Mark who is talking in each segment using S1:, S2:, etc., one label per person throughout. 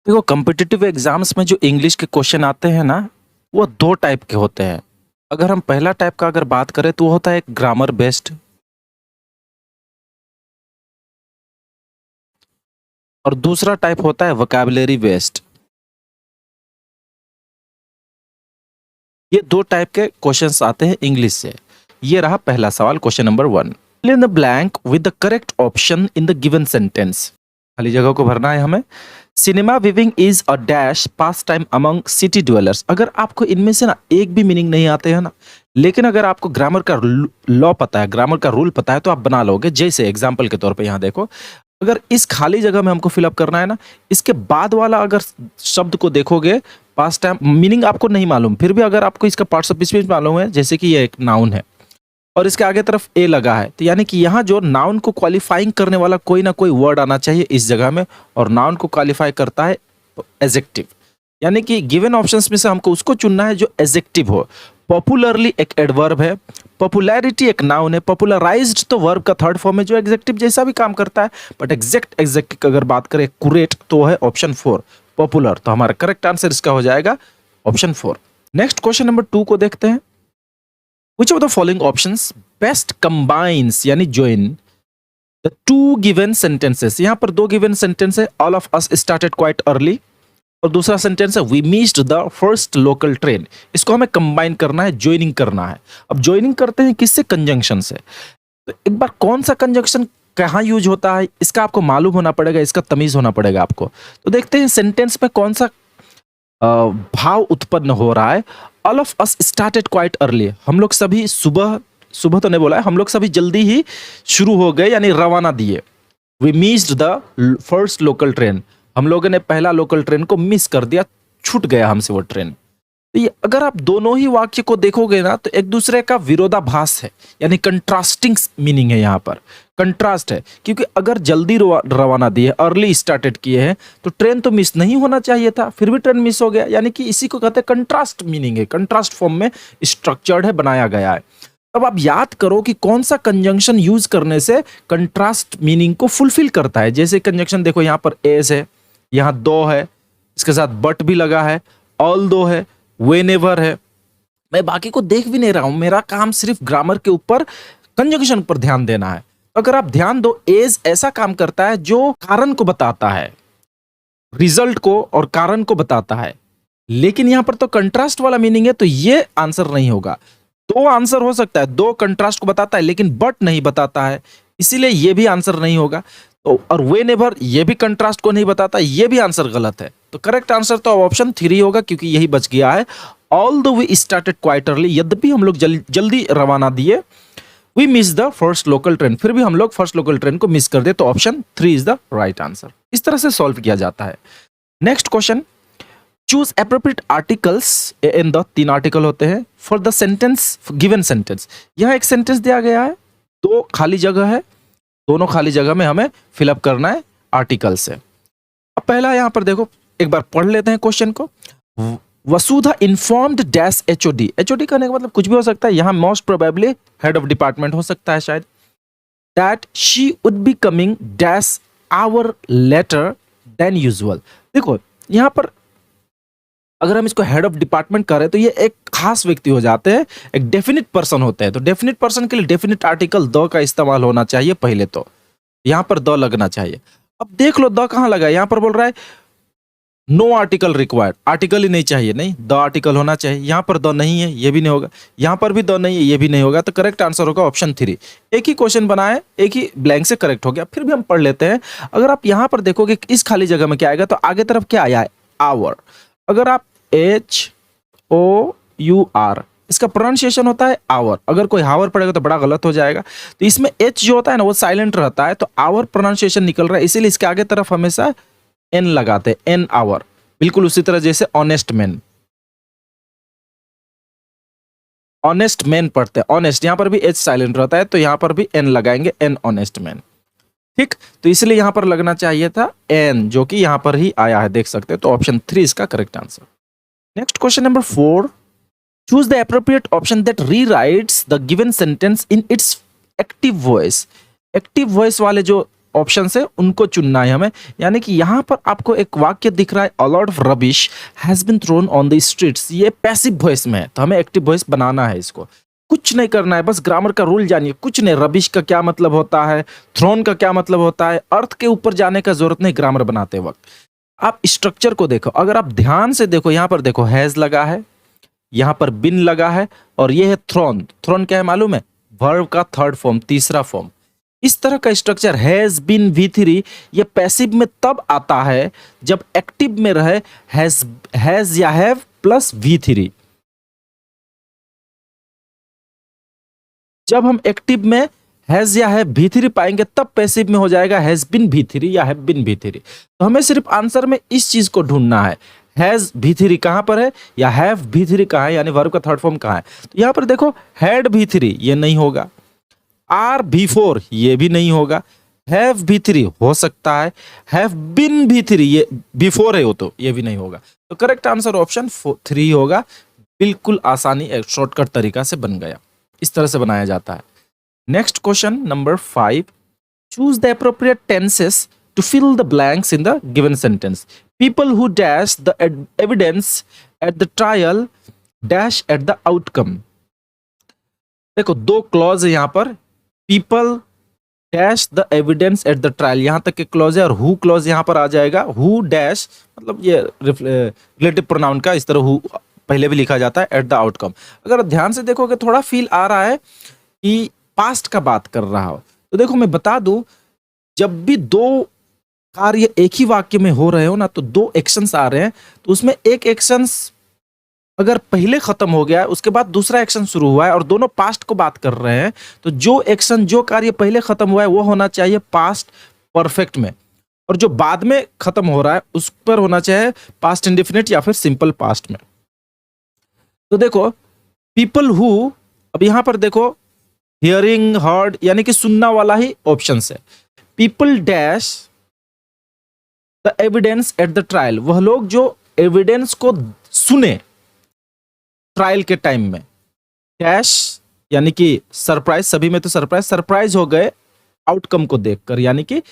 S1: देखो competitive exams में जो इंग्लिश के क्वेश्चन आते हैं ना, वो दो टाइप के होते हैं। अगर हम पहला टाइप का अगर बात करें तो वो होता है एक ग्रामर बेस्ड, और दूसरा टाइप होता है वोकैबुलरी बेस्ड। ये दो टाइप के क्वेश्चंस आते हैं इंग्लिश से। ये रहा पहला सवाल, question number 1। Fill in the blank with the correct option in the given sentence. खाली जगह को भरना है हमें। Cinema viewing is a dash pastime among city dwellers. अगर आपको इनमें से ना एक भी मीनिंग नहीं आते हैं ना, लेकिन अगर आपको ग्रामर का लॉ पता है, ग्रामर का रूल पता है, तो आप बना लोगे। जैसे एग्जाम्पल के तौर पे यहाँ देखो, अगर इस खाली जगह में हमको फिलअप करना है ना, इसके बाद वाला अगर शब्द को देखोगे, पास्ट टाइम मीनिंग आपको नहीं मालूम, फिर भी अगर आपको इसका पार्ट्स ऑफ स्पीच मालूम है, जैसे कि ये एक नाउन है और इसके आगे तरफ ए लगा है, तो यानी कि यहाँ जो नाउन को क्वालिफाइंग करने वाला कोई ना कोई वर्ड आना चाहिए इस जगह में, और नाउन को क्वालिफाई करता है एडजेक्टिव। यानी कि गिवन ऑप्शंस में से हमको उसको चुनना है जो एडजेक्टिव हो। पॉपुलरली एक एडवर्ब है, पॉपुलैरिटी एक नाउन है, पॉपुलराइज्ड तो वर्ब का थर्ड फॉर्म है जो एडजेक्टिव जैसा भी काम करता है। बट एग्जैक्ट एग्जैक्ट अगर बात करें एक्यूरेट, तो है ऑप्शन 4 पॉपुलर। तो हमारा करेक्ट आंसर इसका हो जाएगा ऑप्शन 4। नेक्स्ट क्वेश्चन नंबर 2 को देखते हैं। Which of the following options best combines यानी join the two given sentences? यहाँ पर दो given sentence है, all of us started quite early, और दूसरा सेंटेंस है we missed the first local train। इसको हमें कंबाइन करना है, ज्वाइनिंग करना है। अब ज्वाइनिंग करते हैं किससे? कंजंक्शन से। तो एक बार कौन सा कंजंक्शन कहाँ यूज होता है इसका आपको मालूम होना पड़ेगा, इसका तमीज होना पड़ेगा आपको। तो देखते हैं सेंटेंस में कौन सा भाव उत्पन्न हो रहा है। All of us started quite early, हम लोग सभी सुबह, सुबह तो नहीं बोला है, हम लोग सभी जल्दी ही शुरू हो गए यानी रवाना दिए। We missed the first local train, हम लोगों ने पहला लोकल ट्रेन को मिस कर दिया, छूट गया हमसे वो ट्रेन। तो ये अगर आप दोनों ही वाक्य को देखोगे ना, तो एक दूसरे का विरोधाभास है, यानी कंट्रास्टिंग मीनिंग है। यहाँ पर कंट्रास्ट है, क्योंकि अगर जल्दी रवाना दिए, अर्ली स्टार्टेड किए हैं, तो ट्रेन तो मिस नहीं होना चाहिए था, फिर भी ट्रेन मिस हो गया। यानी कि इसी को कहते हैं कंट्रास्ट मीनिंग है, कंट्रास्ट फॉर्म में स्ट्रक्चर्ड है, बनाया गया है। अब आप याद करो कि कौन सा कंजंक्शन यूज करने से कंट्रास्ट मीनिंग को फुलफिल करता है। जैसे कंजंक्शन देखो, यहाँ पर एज है, यहाँ दो है, इसके साथ बट भी लगा है, ऑल दो है, व्हेनेवर है। मैं बाकी को देख भी नहीं रहा हूं, मेरा काम सिर्फ ग्रामर के ऊपर, कंजंक्शन पर ध्यान देना है। अगर आप ध्यान दो, एज ऐसा काम करता है जो कारण को बताता है, रिजल्ट को और कारण को बताता है। लेकिन यहां पर तो कंट्रास्ट वाला मीनिंग है, तो ये आंसर नहीं होगा। दो आंसर हो सकता है, दो कंट्रास्ट को बताता है लेकिन बट नहीं बताता है, इसीलिए ये भी आंसर नहीं होगा। तो और व्हेनेवर ये भी कंट्रास्ट को नहीं बताता, ये भी आंसर गलत है। तो करेक्ट आंसर तो ऑप्शन 3 होगा, क्योंकि यही बच गया है। Although we started quite early, यद्यपि हम लोग जल्दी रवाना दिए, we miss the first local train, फिर भी हम लोग फर्स्ट लोकल ट्रेन को मिस कर दे, तो option 3 is the right answer. इस तरह से सॉल्व किया जाता है। Next question, choose appropriate articles in the 3 article होते हैं for the sentence given sentence. यहां एक सेंटेंस दिया गया है, 2 खाली जगह है, दोनों खाली जगह में हमें फिलअप करना है आर्टिकल से। अब पहला यहां पर देखो, एक बार पढ़ लेते हैं क्वेश्चन को। वसुधा इन्फॉर्म्ड डैश एचओडी, एचओडी करने का मतलब कुछ भी हो सकता है, यहां most probably head of department हो सकता है शायद। That she would be coming dash hour later than usual. देखो यहां पर अगर हम इसको हेड ऑफ डिपार्टमेंट करें तो ये एक खास व्यक्ति हो जाते हैं, एक डेफिनिट पर्सन होते हैं। तो डेफिनिट पर्सन के लिए डेफिनिट आर्टिकल द का इस्तेमाल होना चाहिए पहले, तो यहां पर द लगना चाहिए। अब देख लो द कहां लगा है, यहां पर बोल रहा है नो आर्टिकल रिक्वायर्ड, आर्टिकल ही नहीं चाहिए, नहीं द आर्टिकल होना चाहिए। यहां पर द नहीं है, ये भी नहीं होगा, यहां पर भी द नहीं है, ये भी नहीं होगा। तो करेक्ट आंसर होगा ऑप्शन 3। एक ही क्वेश्चन बनाए, एक ही ब्लैंक से करेक्ट हो गया। फिर भी हम पढ़ लेते हैं। अगर आप यहां पर देखोगे इस खाली जगह में क्या आएगा, तो आगे तरफ क्या आया है, आवर। अगर आप HOUR, इसका प्रोनाउंसिएशन होता है आवर। अगर कोई हावर पड़ेगा तो बड़ा गलत हो जाएगा। तो इसमें H जो होता है ना, वो साइलेंट रहता है, तो आवर प्रोनाउंसिएशन निकल रहा है, इसीलिए इसके आगे तरफ हमेशा N लगाते हैं, एन आवर। बिल्कुल उसी तरह जैसे ऑनेस्ट मैन, ऑनेस्ट मैन पढ़ते हैं, ऑनेस्ट, यहां पर भी H साइलेंट रहता है, तो यहां पर भी N लगाएंगे, एन ऑनेस्ट मैन। ठीक, तो इसलिए यहां पर लगना चाहिए था N, जो कि यहां पर ही आया है, देख सकते हैं। तो ऑप्शन 3 इसका correct answer. Next question number 4. Choose the appropriate option that rewrites the given sentence in its active voice. Active voice वाले जो ऑप्शन से उनको चुनना है हमें। यानी कि यहाँ पर आपको एक वाक्य दिख रहा है, a lot of rubbish has been thrown on the streets, ये पैसिव वॉइस में है, तो हमें एक्टिव वॉइस बनाना है इसको। कुछ नहीं करना है, बस ग्रामर का रूल जानिए, कुछ नहीं। रबिश का क्या मतलब होता है, थ्रोन का क्या मतलब होता है, अर्थ के ऊपर जाने का जरूरत नहीं ग्रामर बनाते वक्त। आप स्ट्रक्चर को देखो, अगर आप ध्यान से देखो, यहाँ पर देखो हैज लगा है, यहाँ पर बिन लगा है, और ये है थ्रोन। थ्रोन क्या है मालूम है? वर्ब का थर्ड फॉर्म, तीसरा फॉर्म। इस तरह का स्ट्रक्चर हैज बिन V3 ये पैसिव में तब आता है जब एक्टिव में रहे हैज या हैव प्लस V3। जब हम एक्टिव में हैज या हैव V3 पाएंगे तब पैसिव में हो जाएगा हैज बिन V3 या हैव बिन V3। तो हमें सिर्फ आंसर में इस चीज को ढूंढना है, हैज V3 कहां पर है या हैव V3 कहां है, यानी वर्ब का थर्ड फॉर्म कहां है। तो यहां पर देखो हैड V3 ये नहीं होगा, आर V4 ये भी नहीं होगा, हैव V3 हो सकता है, हैव बिन V3 ये बिफोर है वो, तो ये भी नहीं होगा। तो करेक्ट आंसर ऑप्शन 3 होगा। बिल्कुल आसानी, एक शॉर्टकट तरीका से बन गया। इस तरह से बनाया जाता है। Next question number 5, choose the appropriate tenses to fill the blanks in the given sentence. People who dash the evidence at the trial dash at the outcome. देखो दो क्लॉज है यहाँ पर, people dash the evidence at the trial, यहां तक के clause है, और हु क्लॉज यहां पर आ जाएगा। हु डैश मतलब ये रिलेटिव प्रोनाउन का, इस तरह हु पहले भी लिखा जाता है, एट द आउटकम। अगर ध्यान से देखोगे थोड़ा फील आ रहा है कि पास्ट का बात कर रहा हो। तो देखो मैं बता दूं, जब भी दो कार्य एक ही वाक्य में हो रहे हो ना, तो दो एक्शंस आ रहे हैं, तो उसमें एक एक्शंस अगर पहले खत्म हो गया है, उसके बाद दूसरा एक्शन शुरू हुआ है, और दोनों पास्ट को बात कर रहे हैं, तो जो एक्शन जो कार्य पहले खत्म हुआ है वो होना चाहिए पास्ट परफेक्ट में, और जो बाद में खत्म हो रहा है उस पर होना चाहिए पास्ट इंडेफिनिट या फिर सिंपल पास्ट में। तो देखो पीपल हु, अब यहां पर देखो हियरिंग हर्ड यानी कि सुनना वाला ही ऑप्शन है। People dash the evidence at the trial, वह लोग जो एविडेंस को सुने ट्रायल के टाइम में। डैश यानी कि सरप्राइज, सभी में तो सरप्राइज हो गए आउटकम को देखकर, यानी कि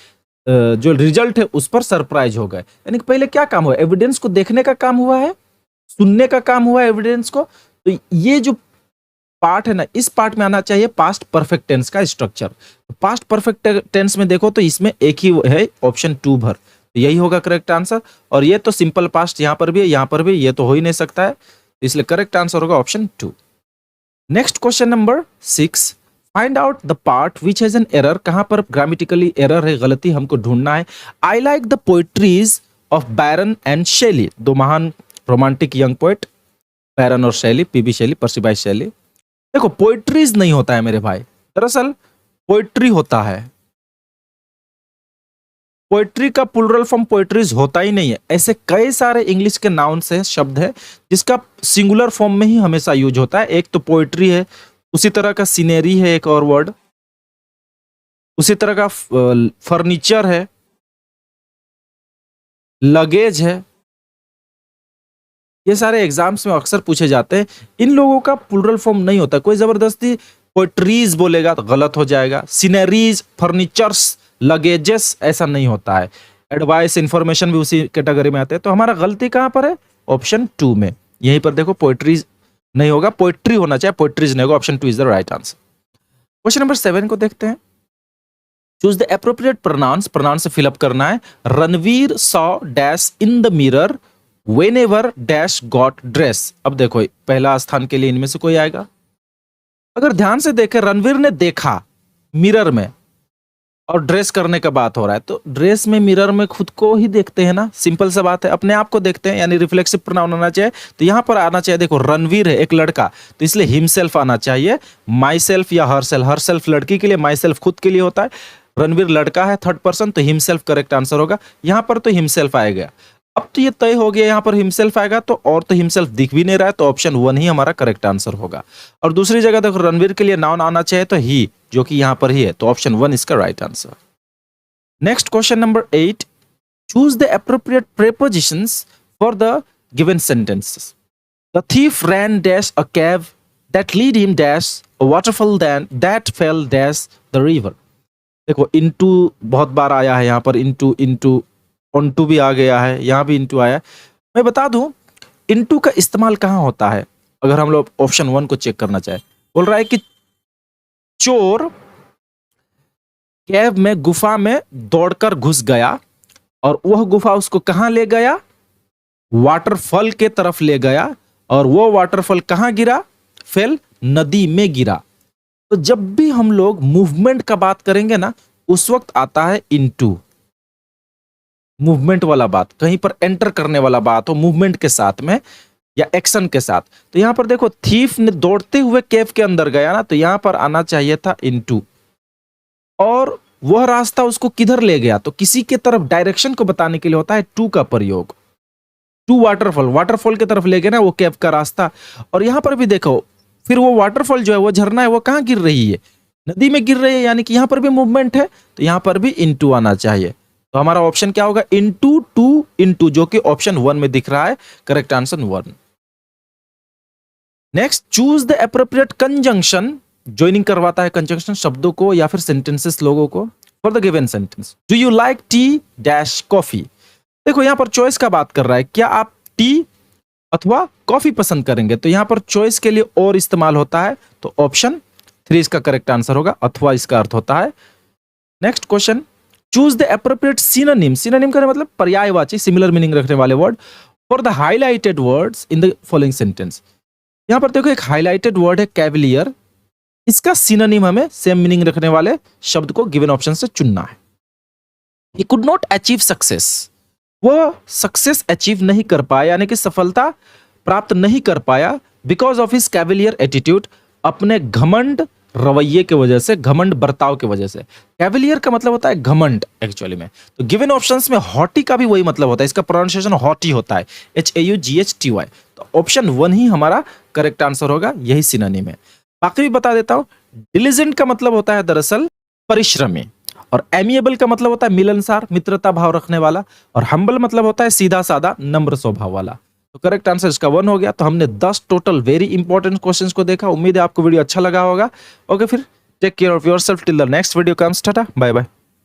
S1: जो रिजल्ट है उस पर सरप्राइज हो गए। यानी कि पहले क्या काम हुआ, एविडेंस को देखने का काम हुआ है, सुनने का काम हुआ है एविडेंस को। तो ये जो पार्ट है ना, इस पार्ट में आना चाहिए पास्ट परफेक्ट टेंस का स्ट्रक्चर। पास्ट परफेक्ट टेंस में देखो तो इसमें एक ही है, ऑप्शन 2 भर, तो यही होगा करेक्ट आंसर। और ये तो सिंपल पास्ट यहां पर भी है, यहां पर भी, ये तो हो ही नहीं सकता है, इसलिए करेक्ट आंसर होगा option 2। Next question number 6, find out the part which has an error. कहां पर ग्रामेटिकली एरर है, गलती हमको ढूंढना है। I like the poetries of Byron and Shelley, दो महान रोमांटिक यंग पोएट, बैरन और शेली, पीबी शेली, पर्सी बाई शेली। देखो पोएट्रीज नहीं होता है मेरे भाई, दरअसल पोएट्री होता है। पोएट्री का प्लूरल फॉर्म पोएट्रीज होता ही नहीं है। ऐसे कई सारे इंग्लिश के नाउन से शब्द है जिसका सिंगुलर फॉर्म में ही हमेशा यूज होता है। एक तो पोएट्री है, उसी तरह का सीनरी है एक और वर्ड, उसी तरह का फर्नीचर है, लगेज है। ये सारे एग्जाम्स में अक्सर पूछे जाते हैं। इन लोगों का प्लूरल फॉर्म नहीं होता। कोई जबरदस्ती पोएट्रीज बोलेगा तो गलत हो जाएगा। सीनरीज, फर्नीचर्स, लगेजेस ऐसा नहीं होता है। एडवाइस, इंफॉर्मेशन भी उसी कैटेगरी में आते हैं। तो हमारा गलती कहां पर है, ऑप्शन 2 में। यहीं पर देखो पोएट्रीज नहीं होगा, पोएट्री होना चाहिए, पोएट्रीज नहीं होगा। Option 2 is the right answer. Question number 7 को देखते हैं। Choose the appropriate pronouns, pronoun से फिलअप करना है। Ranveer saw dash in the mirror whenever dash got dress. अब देखो पहला स्थान के लिए इनमें से कोई आएगा। अगर ध्यान से देखें, रणवीर ने देखा मिरर में, और ड्रेस करने का बात हो रहा है, तो ड्रेस में मिरर में खुद को ही देखते हैं ना, सिंपल सा बात है, अपने आप को देखते हैं, यानी रिफ्लेक्सिव प्रोनाउन आना चाहिए। तो यहां पर आना चाहिए, देखो रणवीर है एक लड़का, तो इसलिए हिमसेल्फ आना चाहिए। माई सेल्फ या हरसेल्फ, हरसेल्फ लड़की के लिए, माई सेल्फ खुद के लिए होता है। रणवीर लड़का है थर्ड पर्सन, तो हिमसेल्फ करेक्ट आंसर होगा। यहां पर तो हिमसेल्फ आएगा। अब तो ये तय हो गया, यहां पर हिमसेल्फ आएगा, तो और तो हिमसेल्फ दिख भी नहीं रहा है, तो ऑप्शन 1 ही हमारा करेक्ट आंसर होगा। और दूसरी जगह देखो रणवीर के लिए नाउन आना चाहिए, तो ही, जो कि यहां पर ही है, तो ऑप्शन 1 इसका right answer. Next question number 8, choose the appropriate prepositions for the given sentences. The thief ran dash a cave that lead him dash a waterfall that fell dash the river। देखो into बहुत बार आया है, यहाँ पर into into on to भी आ गया है, यहाँ भी इनटू आया है। मैं बता दूं इनटू का इस्तेमाल कहाँ होता है, अगर हम लोग ऑप्शन 1 को चेक करना चाहे। बोल रहा है कि चोर कैव में गुफा में दौड़कर घुस गया और वह गुफा उसको कहां ले गया, वाटरफॉल के तरफ ले गया, और वो वाटरफॉल कहां गिरा, फेल नदी में गिरा। तो जब भी हम लोग मूवमेंट का बात करेंगे ना, उस वक्त आता है इनटू, मूवमेंट वाला बात, कहीं पर एंटर करने वाला बात हो मूवमेंट के साथ में या एक्शन के साथ। तो यहां पर देखो थीफ ने दौड़ते हुए केव के अंदर गया ना, तो यहां पर आना चाहिए था इनटू, और वह रास्ता उसको किधर ले गया, तो किसी के तरफ डायरेक्शन को बताने के लिए होता है टू का प्रयोग। टू वाटरफॉल, वाटरफॉल की तरफ ले गया ना वो केव का रास्ता। और यहां पर भी देखो फिर वो वाटरफॉल जो है, वो झरना है, वो कहां गिर रही है, नदी में गिर रही है, यानी कि यहां पर भी मूवमेंट है, तो यहां पर भी इनटू आना चाहिए। तो हमारा ऑप्शन क्या होगा, इनटू टू इनटू, जो कि ऑप्शन 1 में दिख रहा है। Correct answer 1। Next, choose the appropriate conjunction, joining करवाता है कंजंक्शन शब्दों को या फिर सेंटेंसेस लोगों को, for the given sentence. Do you like T dash coffee. देखो यहां पर चॉइस का बात कर रहा है, क्या आप टी अथवा कॉफी पसंद करेंगे, तो यहां पर चॉइस के लिए और इस्तेमाल होता है, तो ऑप्शन 3 इसका करेक्ट आंसर होगा, अथवा इसका अर्थ होता है। Next question, choose the appropriate synonym, synonym का मतलब पर्यायवाची, सिमिलर मीनिंग रखने वाले word, for the highlighted words in the following sentence. यहां पर देखो एक हाईलाइटेड वर्ड है कैवलियर, इसका सिनोनिम हमें सेम मीनिंग रखने वाले शब्द को गिवन ऑप्शन से चुनना है। He could not achieve success, वह सक्सेस अचीव नहीं कर पाया, यानी कि सफलता प्राप्त नहीं कर पाया, because of his Cavalier attitude, अपने घमंड रवैये की वजह से, घमंड बर्ताव की वजह से। कैवलियर का मतलब होता है घमंड एक्चुअली में, तो गिवन ऑप्शंस में हॉटी का भी वही मतलब होता है, इसका प्रोनाउंसिएशन हॉटी होता है, HAUGHTY। तो ऑप्शन 1 ही हमारा करेक्ट आंसर होगा, यही सिनोनिम है। बाकी भी बता देता हूं, डिलिजेंट का मतलब होता है दरअसल परिश्रमी, और एमिएबल का मतलब होता है मिलनसार, मित्रता भाव रखने वाला, और हम्बल मतलब होता है सीधा साधा नम्र स्वभाव वाला। तो करेक्ट आंसर इसका 1 हो गया। तो हमने 10 टोटल वेरी इंपॉर्टेंट क्वेश्चंस को देखा। उम्मीद है आपको वीडियो अच्छा लगा होगा। ओके, फिर take care of yourself till the next video comes. Tata, bye bye.